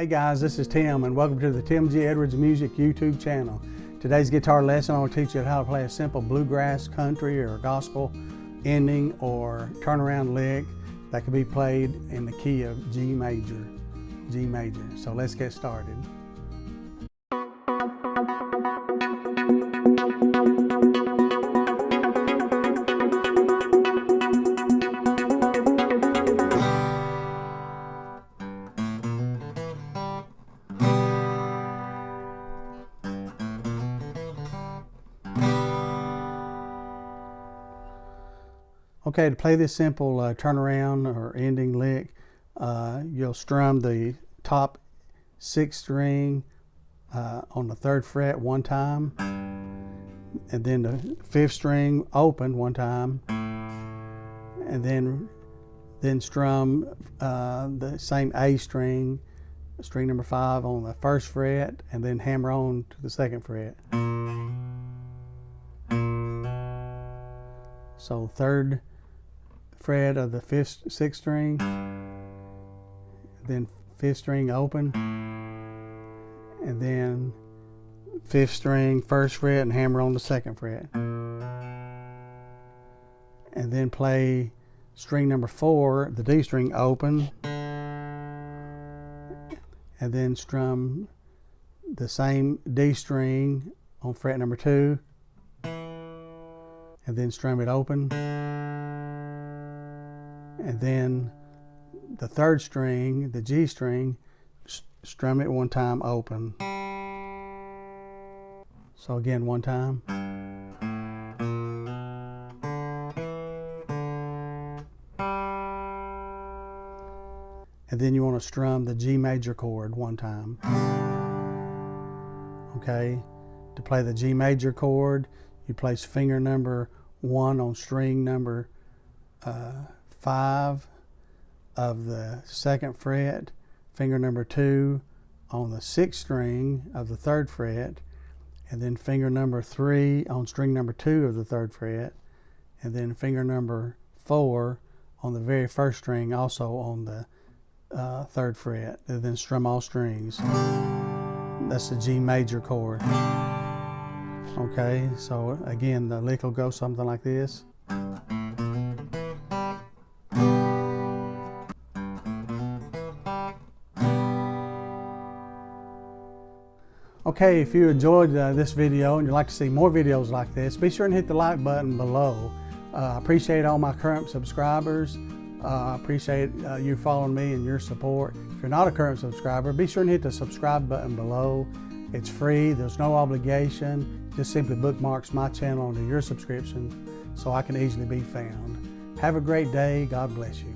Hey guys, this is Tim and welcome to the Tim G. Edwards Music YouTube channel. Today's guitar lesson, I want to teach you how to play a simple bluegrass, country, or gospel ending or turnaround lick that can be played in the key of G major. So let's get started. Okay, to play this simple turnaround or ending lick, you'll strum the top 6th string on the 3rd fret one time, and then the 5th string open one time, and then strum the same A string, string number 5 on the 1st fret, and then hammer on to the 2nd fret. So 3rd fret of the 6th string, then 5th string open, and then 5th string 1st fret and hammer on the 2nd fret, and then play string number 4, the D string open, and then strum the same D string on fret number 2, and then strum it open, and then the 3rd string, the G string, strum it one time open. So again, one time. And then you want to strum the G major chord one time. Okay, to play the G major chord, you place finger number 1 on string number 5 of the 2nd fret, finger number 2 on the 6th string of the 3rd fret, and then finger number 3 on string number 2 of the 3rd fret, and then finger number 4 on the very 1st string, also on the 3rd fret, and then strum all strings. That's the G major chord. Okay, so again, the lick will go something like this. Okay, if you enjoyed this video and you'd like to see more videos like this, be sure and hit the like button below. I appreciate all my current subscribers. I appreciate you following me and your support. If you're not a current subscriber, be sure and hit the subscribe button below. It's free, there's no obligation. Just simply bookmarks my channel onto your subscription so I can easily be found. Have a great day. God bless you.